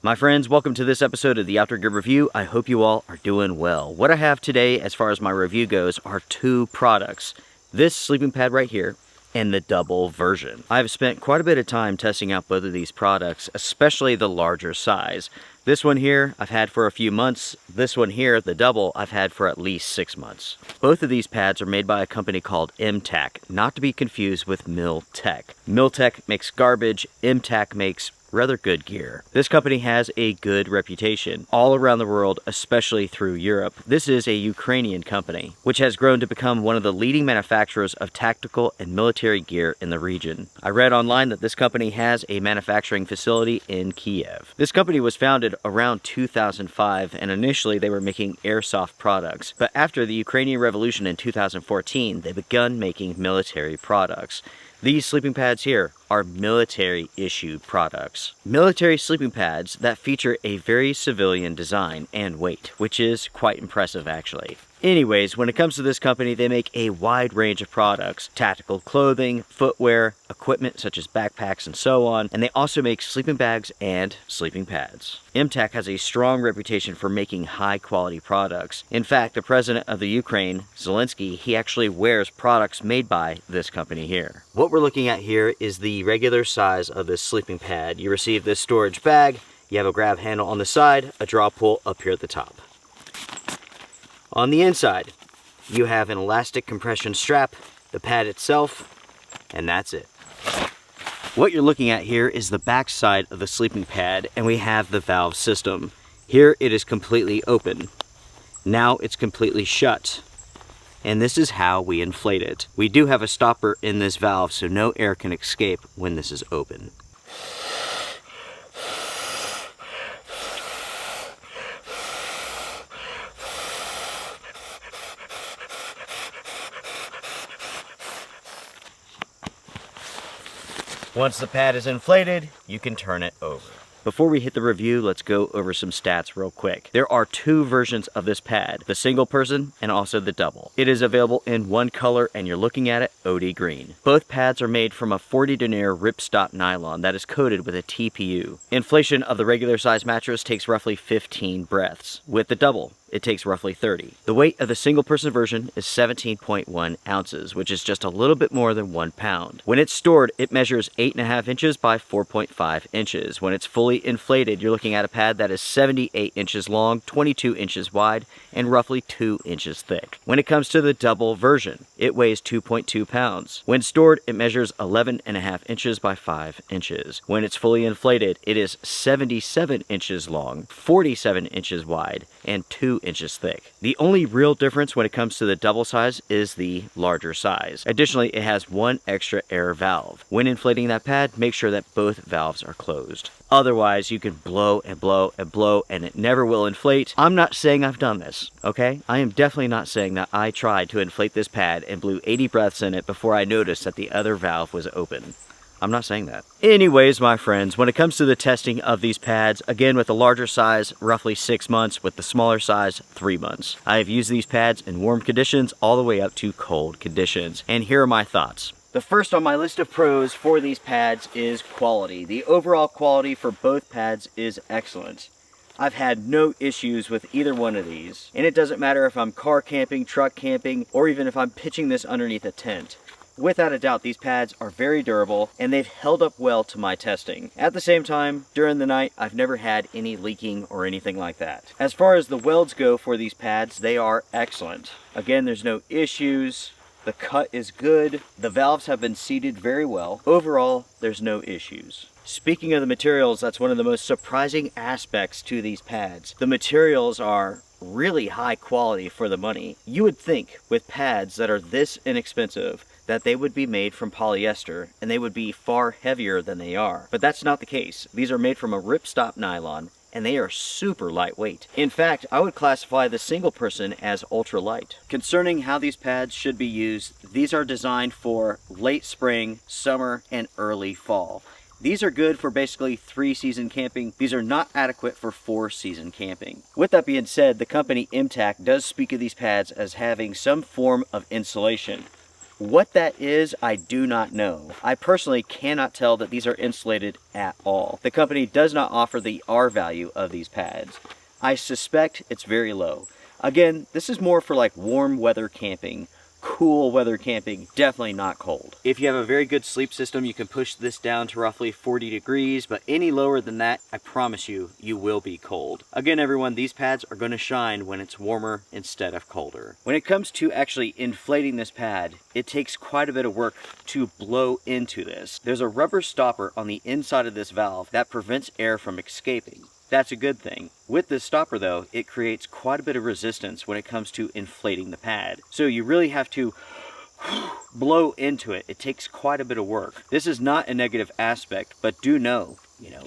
My friends, welcome to this episode of the Outdoor Gear Review. I hope you all are doing well. What I have today as far as my review goes are two products. This sleeping pad right here and the double version. I've spent quite a bit of time testing out both of these products, especially the larger size. This one here I've had for a few months. This one here, the double, I've had for at least 6 months. Both of these pads are made by a company called M-Tac, not to be confused with M-Tac. M-Tac makes garbage, M-Tac makes rather good gear. This company has a good reputation all around the world, especially through Europe. This is a Ukrainian company, which has grown to become one of the leading manufacturers of tactical and military gear in the region. I read online that this company has a manufacturing facility in Kiev. This company was founded around 2005, and initially they were making airsoft products. But after the Ukrainian Revolution in 2014, they begun making military products. These sleeping pads here are military issued products. Military sleeping pads that feature a very civilian design and weight, which is quite impressive actually. Anyways, when it comes to this company, they make a wide range of products: tactical clothing, footwear, equipment such as backpacks and so on, and they also make sleeping bags and sleeping pads. M-Tac has a strong reputation for making high quality products. In fact, the president of the Ukraine, Zelensky, he actually wears products made by this company here. What we're looking at here is the regular size of this sleeping pad. You receive this storage bag, you have a grab handle on the side, a draw pull up here at the top. On the inside, you have an elastic compression strap, the pad itself, and that's it. What you're looking at here is the back side of the sleeping pad, and we have the valve system. Here it is completely open. Now it's completely shut. And this is how we inflate it. We do have a stopper in this valve so no air can escape when this is open. Once the pad is inflated, you can turn it over. Before we hit the review, let's go over some stats real quick. There are two versions of this pad, the single person and also the double. It is available in one color and you're looking at it, OD green. Both pads are made from a 40 denier ripstop nylon that is coated with a TPU. Inflation of the regular size mattress takes roughly 15 breaths. With the double, it takes roughly 30. The weight of the single person version is 17.1 ounces, which is just a little bit more than 1 pound. When it's stored, it measures 8.5 inches by 4.5 inches. When it's fully inflated, you're looking at a pad that is 78 inches long, 22 inches wide, and roughly 2 inches thick. When it comes to the double version, it weighs 2.2 pounds. When stored, it measures 11.5 inches by 5 inches. When it's fully inflated, it is 77 inches long, 47 inches wide, and 2 inches thick. The only real difference when it comes to the double size is the larger size. Additionally, it has one extra air valve. When inflating that pad, make sure that both valves are closed. Otherwise, you can blow and blow and blow and it never will inflate. I'm not saying I've done this, okay? I am definitely not saying that I tried to inflate this pad and blew 80 breaths in it before I noticed that the other valve was open. I'm not saying that. Anyways, my friends, when it comes to the testing of these pads, again with the larger size, roughly 6 months, with the smaller size, 3 months. I have used these pads in warm conditions all the way up to cold conditions. And here are my thoughts. The first on my list of pros for these pads is quality. The overall quality for both pads is excellent. I've had no issues with either one of these. And it doesn't matter if I'm car camping, truck camping, or even if I'm pitching this underneath a tent. Without a doubt, these pads are very durable and they've held up well to my testing. At the same time, during the night, I've never had any leaking or anything like that. As far as the welds go for these pads, they are excellent. Again, there's no issues. The cut is good. The valves have been seated very well. Overall, there's no issues. Speaking of the materials, that's one of the most surprising aspects to these pads. The materials are really high quality for the money. You would think with pads that are this inexpensive that they would be made from polyester and they would be far heavier than they are. But that's not the case. These are made from a ripstop nylon and they are super lightweight. In fact, I would classify the single person as ultra light. Concerning how these pads should be used, these are designed for late spring, summer, and early fall. These are good for basically 3-season camping. These are not adequate for 4-season camping. With that being said, the company M-Tac does speak of these pads as having some form of insulation. What that is, I do not know. I personally cannot tell that these are insulated at all. The company does not offer the R value of these pads. I suspect it's very low. Again, this is more for like warm weather camping. Cool weather camping, definitely not cold. If you have a very good sleep system, you can push this down to roughly 40 degrees, but any lower than that, I promise you, you will be cold. Again, everyone, these pads are going to shine when it's warmer instead of colder. When it comes to actually inflating this pad, it takes quite a bit of work to blow into this. There's a rubber stopper on the inside of this valve that prevents air from escaping. That's a good thing. With this stopper though, it creates quite a bit of resistance when it comes to inflating the pad. So you really have to blow into it. It takes quite a bit of work. This is not a negative aspect, but do know,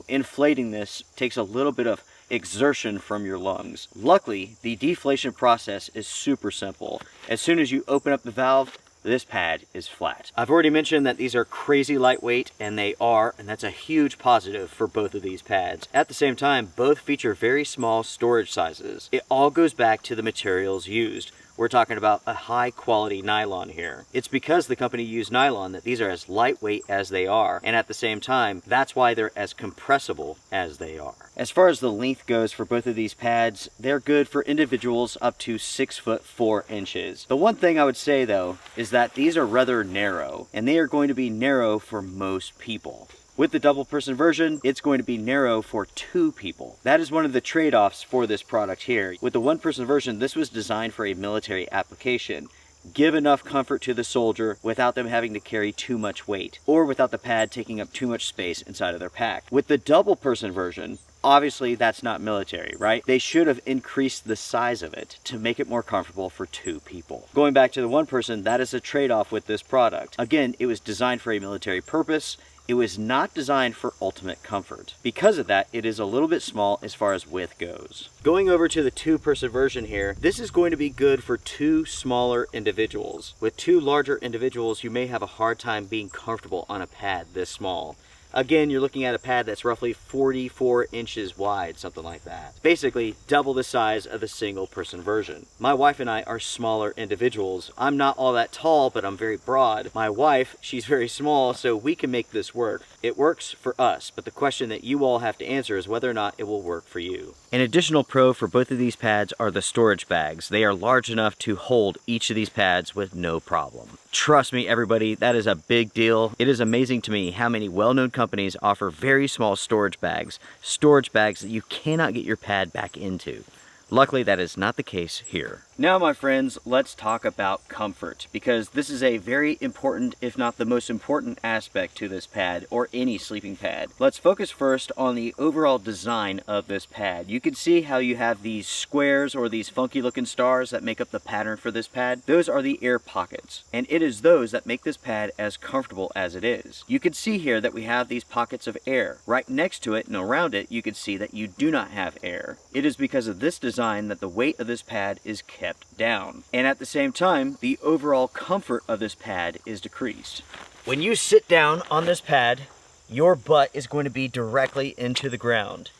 inflating this takes a little bit of exertion from your lungs. Luckily, the deflation process is super simple. As soon as you open up the valve, this pad is flat. I've already mentioned that these are crazy lightweight, and they are, and that's a huge positive for both of these pads. At the same time, both feature very small storage sizes. It all goes back to the materials used. We're talking about a high quality nylon here. It's because the company used nylon that these are as lightweight as they are, and at the same time, that's why they're as compressible as they are. As far as the length goes for both of these pads, they're good for individuals up to 6 foot 4 inches. The one thing I would say though, is that these are rather narrow, and they are going to be narrow for most people. With the double person version, it's going to be narrow for 2 people. That is one of the trade-offs for this product here. With the one person version, this was designed for a military application. Give enough comfort to the soldier without them having to carry too much weight, or without the pad taking up too much space inside of their pack. With the double person version, obviously that's not military, right? They should have increased the size of it to make it more comfortable for 2 people. Going back to the one person, that is a trade-off with this product. Again, it was designed for a military purpose. It was not designed for ultimate comfort. Because of that, it is a little bit small as far as width goes. Going over to the 2-person version here, this is going to be good for 2 smaller individuals. With 2 larger individuals, you may have a hard time being comfortable on a pad this small. Again, you're looking at a pad that's roughly 44 inches wide, something like that. Basically, double the size of the single person version. My wife and I are smaller individuals. I'm not all that tall, but I'm very broad. My wife, she's very small, so we can make this work. It works for us, but the question that you all have to answer is whether or not it will work for you. An additional pro for both of these pads are the storage bags. They are large enough to hold each of these pads with no problem. Trust me, everybody, that is a big deal. It is amazing to me how many well-known companies offer very small storage bags that you cannot get your pad back into. Luckily, that is not the case here. Now, my friends, let's talk about comfort, because this is a very important, if not the most important aspect to this pad or any sleeping pad. Let's focus first on the overall design of this pad. You can see how you have these squares or these funky looking stars that make up the pattern for this pad. Those are the air pockets, and it is those that make this pad as comfortable as it is. You can see here that we have these pockets of air. Right next to it and around it, you can see that you do not have air. It is because of this design that the weight of this pad is kept down. And at the same time, the overall comfort of this pad is decreased. When you sit down on this pad, your butt is going to be directly into the ground.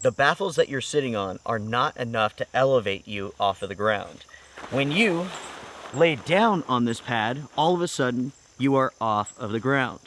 The baffles that you're sitting on are not enough to elevate you off of the ground. When you lay down on this pad, all of a sudden, you are off of the ground.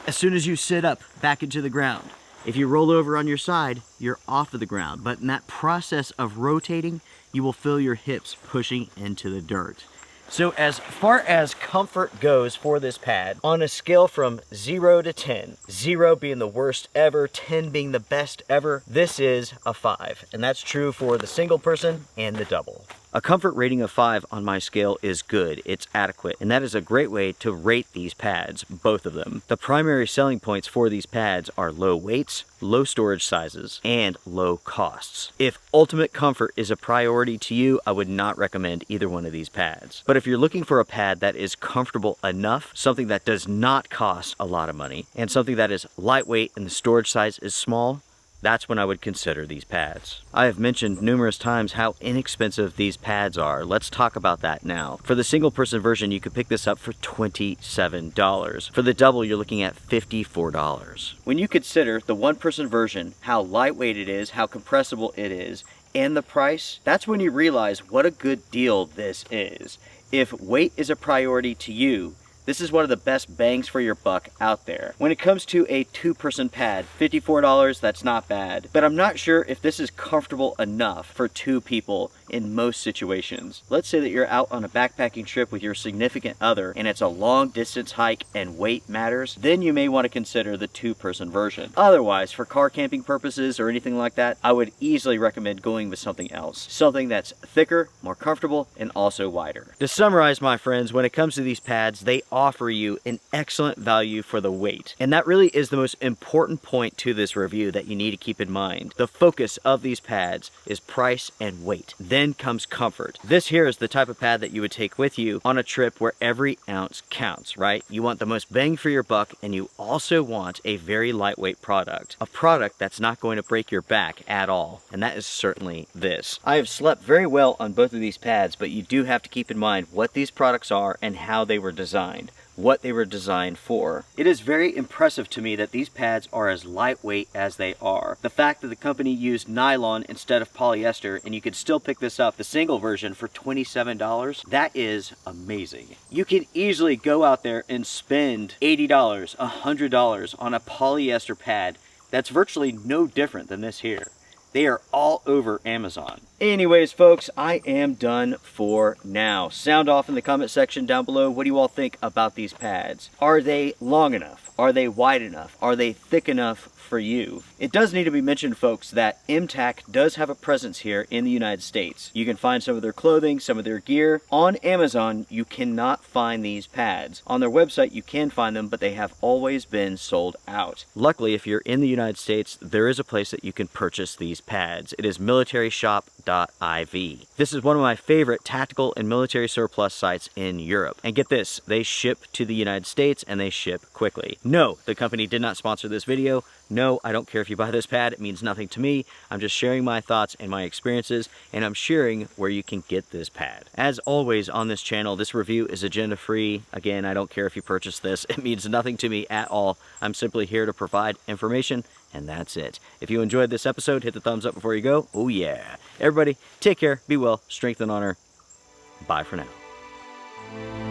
As soon as you sit up back into the ground, if you roll over on your side, you're off of the ground. But in that process of rotating, you will feel your hips pushing into the dirt. So as far as comfort goes for this pad, on a scale from 0 to 10, 0 being the worst ever, 10 being the best ever, this is a 5. And that's true for the single person and the double. A comfort rating of 5 on my scale is good, it's adequate, and that is a great way to rate these pads, both of them. The primary selling points for these pads are low weights, low storage sizes, and low costs. If ultimate comfort is a priority to you, I would not recommend either one of these pads. But if you're looking for a pad that is comfortable enough, something that does not cost a lot of money, and something that is lightweight and the storage size is small, that's when I would consider these pads. I have mentioned numerous times how inexpensive these pads are. Let's talk about that now. For the single person version, you could pick this up for $27. For the double, you're looking at $54. When you consider the one person version, how lightweight it is, how compressible it is, and the price, that's when you realize what a good deal this is. If weight is a priority to you, this is one of the best bangs for your buck out there. When it comes to a 2-person pad, $54, that's not bad. But I'm not sure if this is comfortable enough for 2 people in most situations. Let's say that you're out on a backpacking trip with your significant other and it's a long distance hike and weight matters, then you may want to consider the 2-person version. Otherwise, for car camping purposes or anything like that, I would easily recommend going with something else. Something that's thicker, more comfortable, and also wider. To summarize, my friends, when it comes to these pads, they offer you an excellent value for the weight. And that really is the most important point to this review that you need to keep in mind. The focus of these pads is price and weight. Then comes comfort. This here is the type of pad that you would take with you on a trip where every ounce counts, right? You want the most bang for your buck, and you also want a very lightweight product. A product that's not going to break your back at all. And that is certainly this. I have slept very well on both of these pads, but you do have to keep in mind what these products are and how they were designed. What they were designed for. It is very impressive to me that these pads are as lightweight as they are. The fact that the company used nylon instead of polyester, and you could still pick this up, the single version, for $27, that is amazing. You can easily go out there and spend $80, $100 on a polyester pad that's virtually no different than this here. They are all over Amazon. Anyways, folks, I am done for now. Sound off in the comment section down below. What do you all think about these pads? Are they long enough? Are they wide enough? Are they thick enough for you? It does need to be mentioned, folks, that M-Tac does have a presence here in the United States. You can find some of their clothing, some of their gear. On Amazon, you cannot find these pads. On their website, you can find them, but they have always been sold out. Luckily, if you're in the United States, there is a place that you can purchase these pads. It is militaryshop.iv. This is one of my favorite tactical and military surplus sites in Europe. And get this, they ship to the United States and they ship quickly. No, the company did not sponsor this video. No, I don't care if you buy this pad. It means nothing to me. I'm just sharing my thoughts and my experiences, and I'm sharing where you can get this pad. As always on this channel, this review is agenda free. Again, I don't care if you purchase this. It means nothing to me at all. I'm simply here to provide information, and that's it. If you enjoyed this episode, hit the thumbs up before you go. Oh yeah. Everybody, take care, be well, strength and honor. Bye for now.